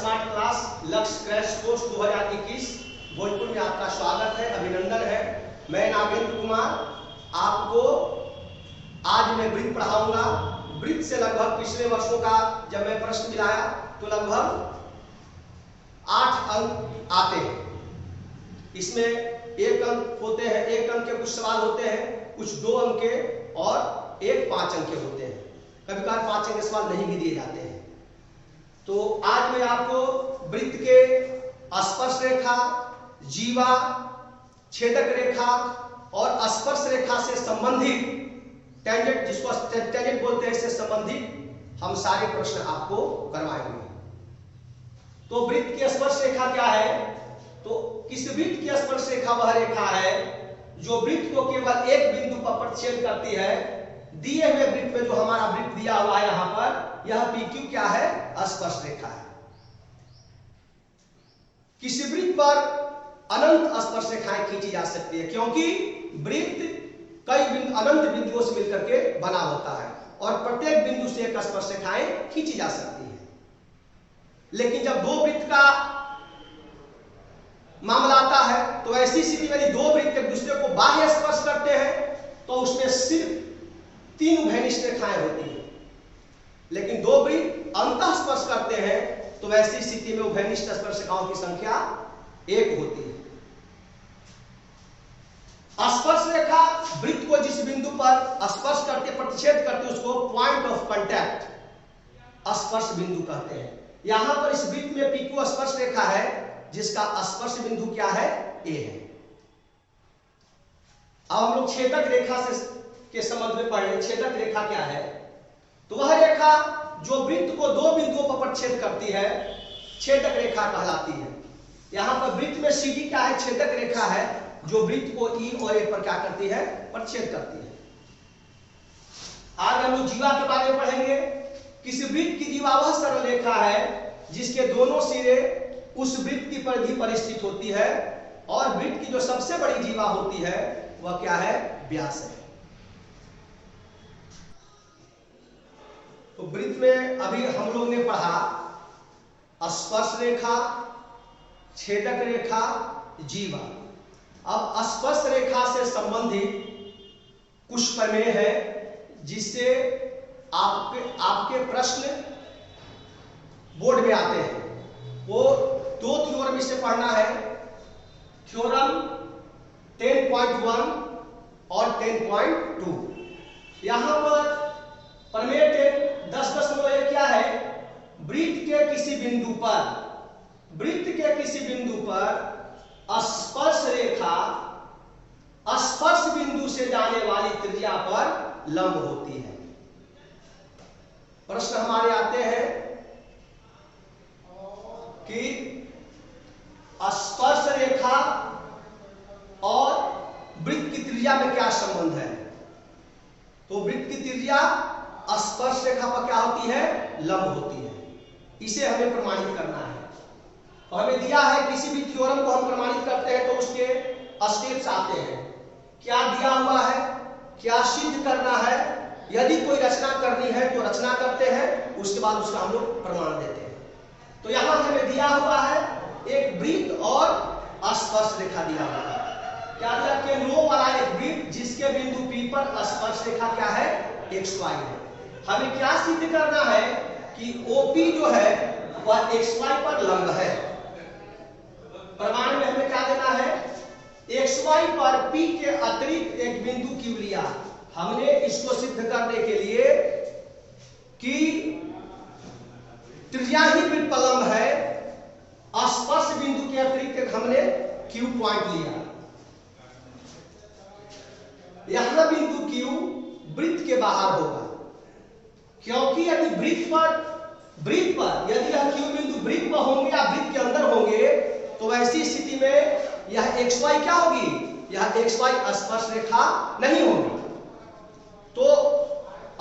Smart class लक्ष्य crash course 2021 Bhojpur में आपका स्वागत है, अभिनंदन है। मैं नागेंद्र कुमार आपको आज मैं वृत्त पढ़ाऊंगा। वृत्त से लगभग पिछले वर्षों का जब मैं प्रश्न मिलाया तो लगभग 8 अंक आते हैं। इसमें 1 अंक होते हैं, 1 अंक के कुछ सवाल होते हैं, कुछ 2 अंक के और एक 5 अंक के होते हैं। कभी कभार 5 अंक के सवाल नहीं भी दिए जाते हैं। तो आज मैं आपको वृत्त के स्पर्श रेखा, जीवा, छेदक रेखा और स्पर्श रेखा से संबंधित टेंजेंट, जिसको टेंजेंट बोलते हैं, इससे संबंधित हम सारे प्रश्न आपको करवाएंगे। तो वृत्त की स्पर्श रेखा क्या है? तो किस वृत्त की स्पर्श रेखा वह रेखा है जो वृत्त को केवल एक बिंदु पर प्रतिच्छेद करती है। दिए हुए वृत्त में जो हमारा वृत्त दिया हुआ है यहां पर, यह PQ क्या है? स्पर्श रेखा है। किसी वृत्त पर अनंत स्पर्श रेखाएं खींची जा सकती है, क्योंकि वृत्त कई अनंत बिंदुओं से मिलकर के बना होता है और प्रत्येक बिंदु से एक स्पर्श रेखाएं खींची जा सकती है। लेकिन जब 2 वृत्त का मामला आता है तो ऐसी स्थिति में यदि 2 वृत्त एक दूसरे को बाह्य स्पर्श करते हैं तो उसमें सिर्फ 3 उभयनिष्ठ रेखाएं होती है। लेकिन 2 वृत्त अंतः स्पर्श करते हैं तो ऐसी स्थिति में उभयनिष्ठ स्पर्श रेखाओं की संख्या 1 होती है। स्पर्श रेखा वृत्त को जिस बिंदु पर स्पर्श करते, प्रतिच्छेद करते, उसको पॉइंट ऑफ कांटेक्ट स्पर्श बिंदु कहते हैं। यहां पर इस वृत्त में PQ स्पर्श रेखा है जिसका स्पर्श बिंदु क्या है? A है। अब हम लोग छेदक रेखा के संबंध में पढ़ रहे। छेदक रेखा क्या है? तो वह रेखा जो वृत्त को 2 बिंदुओं पर प्रतिच्छेद करती है छेदक रेखा कहलाती है। यहां पर वृत्त में CD क्या है? छेदक रेखा है जो वृत्त को E और A पर क्या करती है? प्रतिच्छेद करती है। आज हम लोग जीवा के बारे में पढ़ेंगे। किसी वृत्त की जीवा वह सरल रेखा है जिसके दोनों सिरे उस वृत्त की परिधि पर स्थित होती है और वृत्त की जो सबसे बड़ी जीवा होती है वह क्या है? व्यास है। तो वृत्त में अभी हम लोग ने पढ़ा स्पर्श रेखा, छेदक रेखा, जीवा। अब स्पर्श रेखा से संबंधित कुछ प्रमेय है जिससे आपके प्रश्न बोर्ड में आते हैं। वो 2 थ्योरम इससे पढ़ना है, थ्योरम 10.1 और 10.2। यहां पर प्रमेय 10.1 क्या है? वृत्त के किसी बिंदु पर स्पर्श रेखा स्पर्श बिंदु से जाने वाली त्रिज्या पर लंब होती है। प्रश्न हमारे आते हैं कि स्पर्श रेखा और वृत्त की त्रिज्या में क्या संबंध है? तो वृत्त की त्रिज्या स्पर्श रेखा पर क्या होती है? लंब होती है। इसे हमें प्रमाणित करना है। तो हमें दिया है किसी भी थ्योरम को हम प्रमाणित करते हैं तो उसके स्टेप्स आते हैं। क्या दिया हुआ है, क्या सिद्ध करना है, यदि कोई रचना करनी है तो रचना करते हैं, उसके बाद उसका हम लोग प्रमाण देते हैं। तो यहां हमें दिया हुआ है एक वृत्त और स्पर्श रेखा दिया हुआ है। क्या दिया? केंद्रों वाला एक वृत्त जिसके बिंदु P पर स्पर्श रेखा क्या है? XY है। हमें क्या सिद्ध करना है कि OP जो है वह XY पर लंब है। प्रमाण में हमें क्या देना है? XY पर P के अतिरिक्त एक बिंदु Q लिया। हमने इसको सिद्ध करने के लिए कि त्रिज्या ही वृत्त पर लंब है, स्पर्श बिंदु के अतिरिक्त एक हमने Q पॉइंट लिया। यहां बिंदु Q वृत्त के बाहर होगा, क्योंकि यदि वृत्त पर यदि यह Q बिंदु वृत्त पर होंगे या वृत्त के अंदर होंगे तो ऐसी स्थिति में यह XY क्या होगी? यह XY स्पर्श रेखा नहीं होगी। तो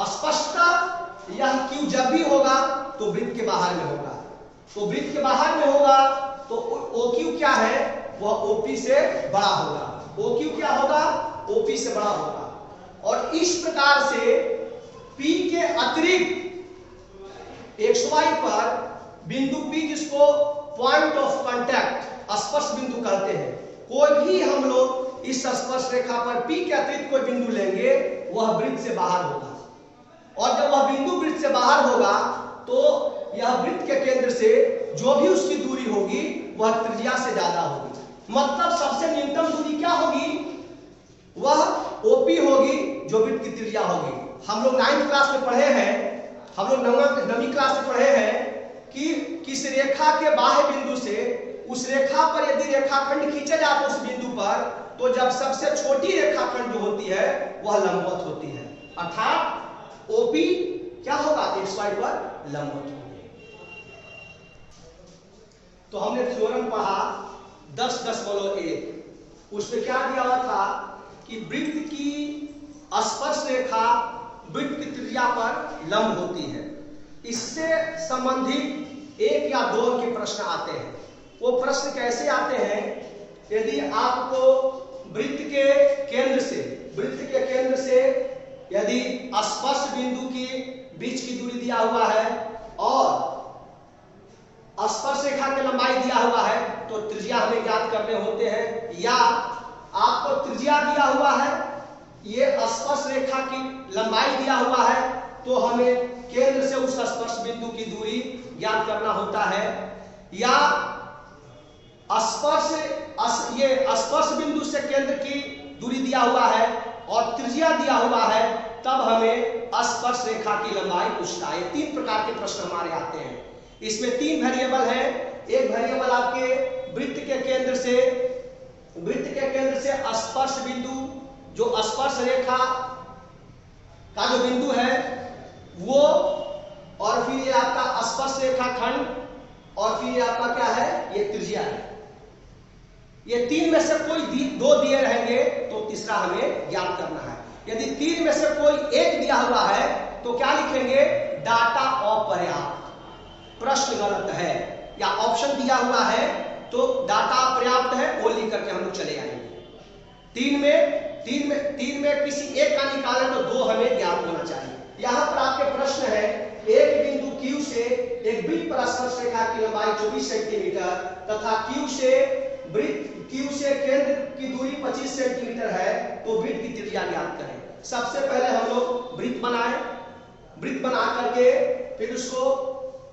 स्पष्टतः यह Q जब भी होगा तो वृत्त के बाहर में होगा। तो वृत्त के बाहर में होगा तो OQ क्या है? वह OP से बड़ा होगा। OQ क्या होगा? OP से बड़ा होगा। और इस प्रकार से P के अतिरिक्त XY पर बिंदु P जिसको पॉइंट ऑफ कांटेक्ट स्पर्श बिंदु कहते हैं, कोई भी हम लोग इस स्पर्श रेखा पर P के अतिरिक्त कोई बिंदु लेंगे वह वृत्त से बाहर होगा, और जब वह बिंदु वृत्त से बाहर होगा तो यह वृत्त के केंद्र से जो भी उसकी दूरी होगी वह त्रिज्या से ज्यादा होगी। मतलब सबसे न्यूनतम दूरी क्या होगी, वह OP होगी जो वृत्त की त्रिज्या होगी। हम लोग 9th क्लास में पढ़े हैं, हम लोग 9वीं क्लास में पढ़े हैं कि किस रेखा के बाह्य बिंदु से उस रेखा पर यदि रेखाखंड खींचे जाते उस बिंदु पर, तो जब सबसे छोटी रेखाखंड जो होती है वह लंबवत होती है, अर्थात OP क्या होगा, XY पर लंबवत होगी। तो हमने थ्योरम पढ़ा 10.1, उसमें क्या दिया हुआ था कि वृत्त की स्पर्श रेखा वृत्त की त्रिज्या पर लंब होती है। इससे संबंधित एक या दो अंक के प्रश्न आते हैं। वो प्रश्न कैसे आते हैं, यदि आपको वृत्त के केंद्र से यदि स्पर्श बिंदु की बीच की दूरी दिया हुआ है और स्पर्श रेखा की लंबाई दिया हुआ है तो त्रिज्या हमें ज्ञात करने होते हैं, या आपको त्रिज्या दिया हुआ है, ये स्पर्श रेखा की लंबाई दिया हुआ है, तो हमें केंद्र से उस स्पर्श बिंदु की दूरी ज्ञात करना होता है, या स्पर्श बिंदु से केंद्र की दूरी दिया हुआ है और त्रिज्या दिया हुआ है, तब हमें स्पर्श रेखा की लंबाई पूछता है। 3 प्रकार के प्रश्न हमारे आते हैं। इसमें 3 वेरिएबल है। एक वेरिएबल आपके वृत्त के केंद्र से स्पर्श बिंदु, जो स्पर्श रेखा का जो बिंदु है वो, और फिर ये आपका स्पर्श रेखा खंड, और फिर ये आपका क्या है, ये त्रिज्या है। ये 3 में से कोई 2 दिए रहेंगे तो तीसरा हमें ज्ञात करना है। यदि 3 में से कोई एक दिया हुआ है तो क्या लिखेंगे, डाटा अपर्याप्त, प्रश्न गलत है, या ऑप्शन दिया हुआ है तो डाटा पर्याप्त है वो लिख करके हम लोग चले आएंगे। 3 में किसी एक का निकाले तो 2 हमें ज्ञात होना चाहिए। यहाँ पर आपके प्रश्न है, एक बिंदु Q से एक वृत्त पर स्पर्श रेखा की लंबाई 24 सेंटीमीटर तथा Q से केंद्र की दूरी 25 सेंटीमीटर है, तो वृत्त की त्रिज्या ज्ञात करें। सबसे पहले हम लोग वृत्त बना करके फिर उसको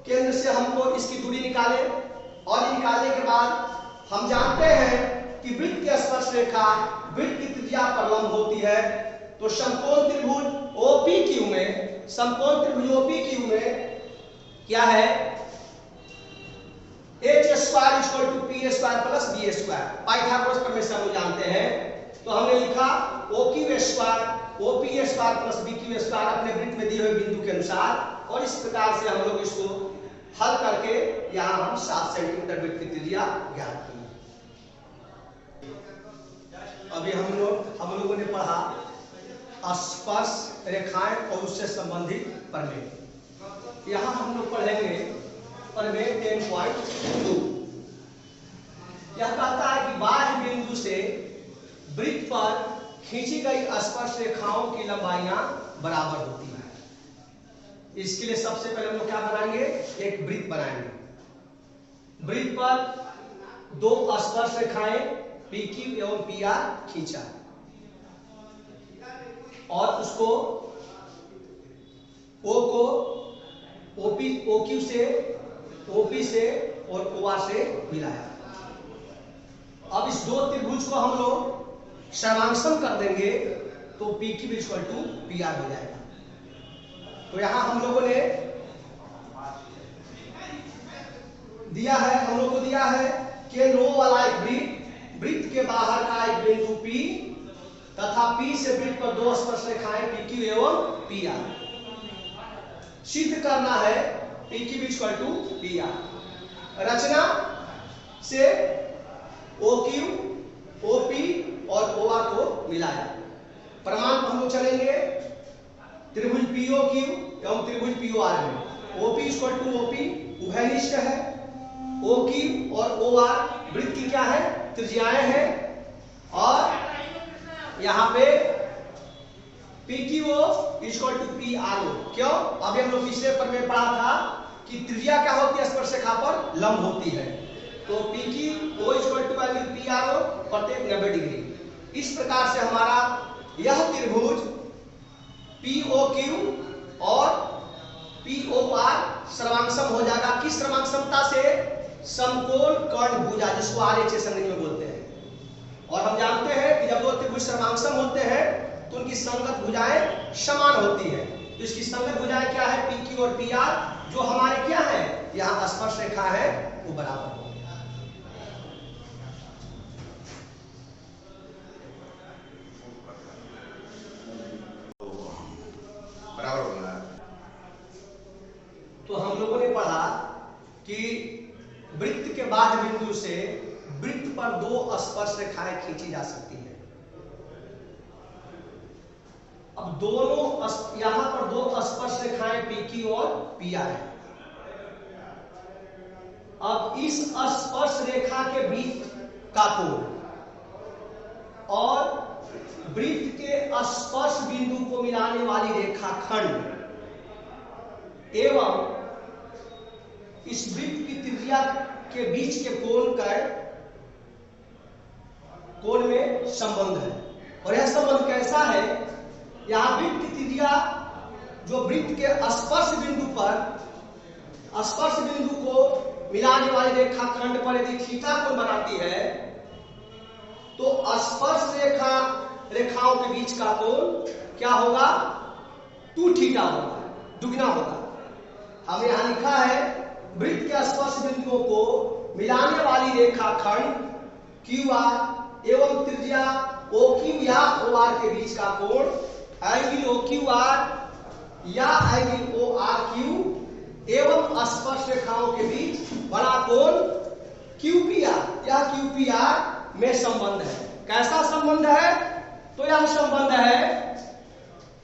केंद्र से हमको इसकी दूरी निकाले, और निकालने के बाद हम जानते हैं कि वृत्त की स्पर्श रेखा वृत्त की त्रिज्या पर लंब होती है। तो समकोण त्रिभुज OPQ में क्या है, h² = p² + b², पाइथागोरस प्रमेय से हम जानते हैं। तो हमने लिखा OQ² + BQ² अपने वृत्त में दिए हुए बिंदु के अनुसार, और इस प्रकार से हम लोग इसको हल करके यहाँ हम 7 सेंटीमीटर वृत्त की त्रिज्या ज्ञात की। अभी हम लोगों ने पढ़ा स्पर्श रेखाएं और उससे संबंधित प्रमेय। यहाँ हम लोग पढ़ेंगे प्रमेय 10.2। यह कहता है कि बाह्य बिंदु से वृत्त पर खींची गई स्पर्श रेखाओं की लंबाइयां बराबर होती है। इसके लिए सबसे पहले हम लोग क्या बनाएंगे, एक वृत्त बनाएंगे। वृत्त पर 2 स्पर्श रेखाएं PQ एवं PR खींचा, और उसको O को OQ से, OP से और OR से मिलाया। अब इस 2 त्रिभुज को हम लोग समांतर कर देंगे तो PQ = PR हो जाएगा। तो यहां हम लोगों ने दिया है, हम लोग को दिया है कि रो वाला एक वृत्त के बाहर का एक बिंदु P तथा P से वृत्त पर 2 स्पर्श रेखाएं PQ एवं PR। सिद्ध करना है PQ = PR। रचना से OQ, OP और OR को मिलाया। प्रमाण पर हम लोग चलेंगे त्रिभुज POQ एवं त्रिभुज POR में। OP = OP उभयनिष्ठ है, OQ और OR वृत्त की क्या है, त्रिज्याएं हैं, और यहाँ पे PQO = PRO। क्यों, अभी हम लोग पिछले पर में पढ़ा था की त्रिज्या क्या होती है, स्पर्शरेखा पर लंब होती है। तो पी की O equal to angle P R O प्रत्येक 90 डिग्री। इस प्रकार से हमारा यह त्रिभुज पी ओ क्यू और पी ओ आर सर्वांगसम हो जाएगा। किस सर्वांगसमता से? समकोण कर्ण भुजा, जिसको आरएचएस अंग्रेजी में बोलते हैं। और हम जानते हैं कि जब दो त्रिभुज सर्वांगसम होते हैं तो उनकी संगत भुजाएं समान होती है। तो इसकी संगत भुजाएं क्या है? पी क्यू और पी आर, जो हमारे क्या है, यहाँ स्पर्श रेखा है, वो बराबर हो गया। बराबर हो गया। तो हम लोगों ने पढ़ा कि वृत्त के बाह्य बिंदु से वृत्त पर दो स्पर्श रेखाएं खींची जा सकती है। अब दोनों यहां पर दो स्पर्श रेखाएं पी क्यू और पी आर है। अब इस स्पर्श रेखा के बीच का कोण और वृत्त के स्पर्श बिंदु को मिलाने वाली रेखाखंड एवं इस वृत्त की त्रिज्या के बीच के कोण में संबंध है। और यह संबंध कैसा है? यहां वृत्त की त्रिज्या जो वृत्त के स्पर्श बिंदु को मिलाने वाली रेखाखंड पर यदि थीटा कोण बनाती है तो स्पर्श रेखाओं के बीच का कोण क्या होगा? 2 थीटा होगा, दुगना होगा। हमने यहां लिखा है वृत्त के स्पर्श बिंदुओं को मिलाने वाली रेखाखंड क्यू आर एवं त्रिज्या ओ क्यू या ओ आर के बीच का कोण एंगल ओ क्यू आर या एंगल ओ आर क्यू एवं स्पर्श रेखाओं के बीच बड़ा कोण क्यू पी आर, यह क्यू पी आर में संबंध है। कैसा संबंध है? तो यह संबंध है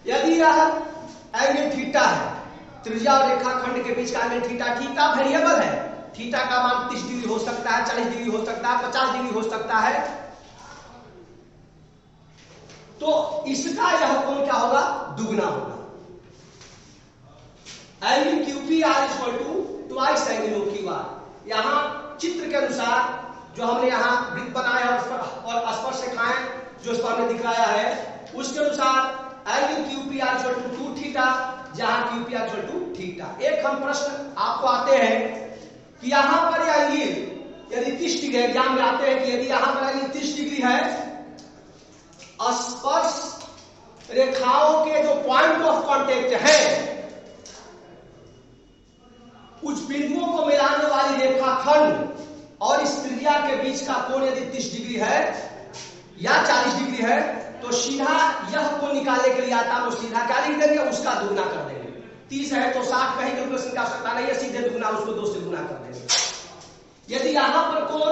यदि यह एंगल थीटा है, त्रिज्या और रेखाखंड के बीच का एंगल थीटा, थीटा वेरिएबल है, थीटा का मान 30 डिग्री हो सकता है, 40 डिग्री हो सकता है, 50 डिग्री हो सकता है। तो इसका यह कोण क्या होगा? दुगना होगा। Angle Q P R equal to twice angle O Q R. यहां चित्र के अनुसार जो हमने यहां वृत्त बनाया और स्पर्श रेखाएं जो इस पर हमने दिखाया है, उसके अनुसार angle Q P R equal to 2 theta, जहां Q P R equal to theta. एक हम प्रश्न आपको आते हैं कि यहां पर एंगल यदि 30 डिग्री, एग्जाम में आते हैं कि यदि यहां पर एंगल 30 डिग्री है, स्पर्श रेखाओं के जो पॉइंट ऑफ कांटेक्ट है उस बिंदुओं को मिलाने वाली रेखाखंड और इस त्रिज्या के बीच का कोण यदि 30 डिग्री है या 40 डिग्री है, तो सीधा यह कोण निकालने के लिए आता है, तो सीधा क्या लिख देंगे? उसका दुगना कर देंगे। 30 है तो 60 कहीं कैलकुलेशन की आवश्यकता नहीं है, सीधे दुगना उसको 2 से गुना कर देंगे। यदि यहां पर कोण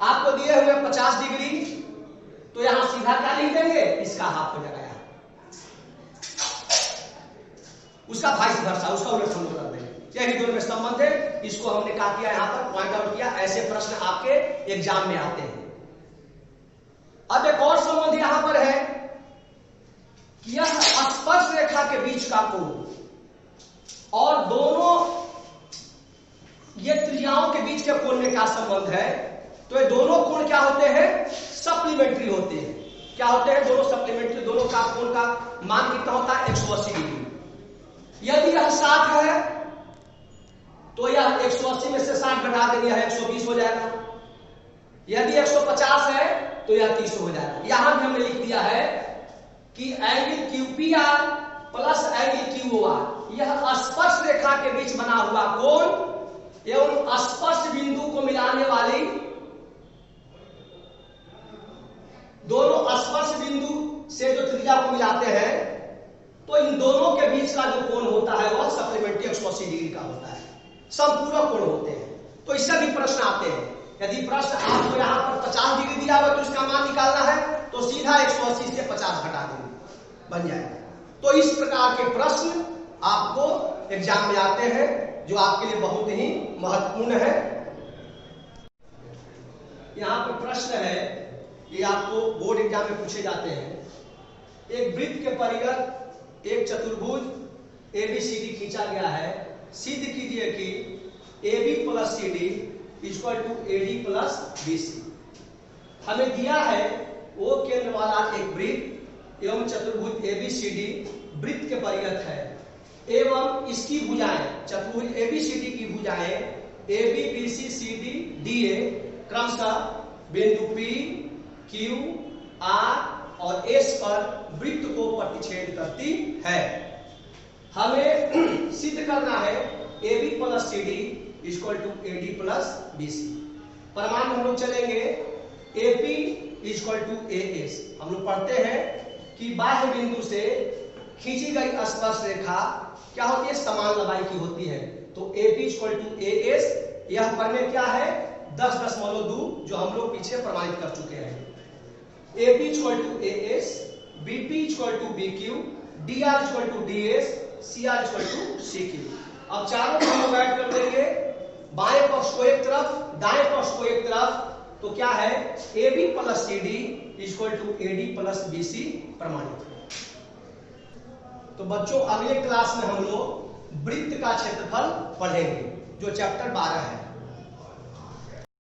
आपको दिए हुए 50 डिग्री, तो यहां सीधा क्या लिख देंगे? इसका हाफ हो जाएगा, उसका वाइस वर्सा, उसका उलट हम कर देंगे। यही दोनों में संबंध है, इसको हमने क्या किया, यहां पर पॉइंट आउट किया। ऐसे प्रश्न आपके एग्जाम में आते हैं। अब एक और संबंध यहां पर है कि यह स्पर्श रेखा के बीच का कोण और दोनों ये त्रिज्याओं के बीच के कोण में क्या संबंध है? तो ये दोनों कोण क्या होते हैं? सप्लीमेंट्री होते हैं। क्या होते हैं? दोनों सप्लीमेंट्री। दोनों का कोण का मान कितना होता है? 180 डिग्री। यदि यह 60 है तो यह 180 में से 60 घटा देंगे, यह 120 हो जाएगा। यदि 150 है तो यह 30 हो जाएगा। यहां भी हमने लिख दिया है कि angle Q P R plus angle Q O R, यह स्पर्श रेखा के बीच बना हुआ कोण एवं स्पर्श बिंदु को मिलाने वाली दोनों स्पर्श बिंदु से जो त्रिज्या को मिलाते हैं, तो इन दोनों के बीच का जो कोण होता है वह सप्लीमेंट्री 180 डिग्री का होता है, संपूरक कोण होते हैं। तो इससे भी प्रश्न आते हैं। यदि प्रश्न आपको यहां पर 50 डिग्री दिया हुआ तो इसका मान निकालना है, तो सीधा 180 से 50 घटा देंगे, बन जाएगा। तो इस प्रकार के प्रश्न आपको एग्जाम में आते हैं, जो आपके लिए बहुत ही महत्वपूर्ण है। यहां पर प्रश्न है, ये आपको बोर्ड एग्जाम में पूछे जाते हैं। एक वृत्त के परिघ एक चतुर्भुज ABCD खींचा गया है सिद्ध कीजिए कि AB plus CD equal to AD plus BC। हमें दिया है O केंद्र वाला एक वृत्त एवं चतुर्भुज ABCD वृत्त के परिगत है एवं इसकी भुजाएं चतुर्भुज ABCD की भुजाएं AB BC CD DA क्रमशः बिंदु P Q R और S पर वृत्त को प्रतिच्छेद करती है। हमें सिद्ध करना है AB plus CD equal to AD plus BC। प्रमाण हम लोग चलेंगे AP इक्वल टू AS। हम लोग पढ़ते हैं कि बाह्य बिंदु से खींची गई स्पर्श रेखा क्या होती है, समान लंबाई की होती है। तो AP इक्वल टू AS, यह प्रमेय क्या है 10.2 जो हम लोग पीछे प्रमाणित कर चुके हैं। AP equal to AS, BP equal to BQ, DR equal to DS, CR equal to CQ। अब चारों को हम ऐड कर देंगे, बाएं पक्ष को एक तरफ दाएं पक्ष को एक तरफ, तो क्या है AB plus CD equal to AD plus BC प्रमाणित। तो बच्चों अगले क्लास में हम लोग वृत्त का क्षेत्रफल पढ़ेंगे जो चैप्टर 12 है।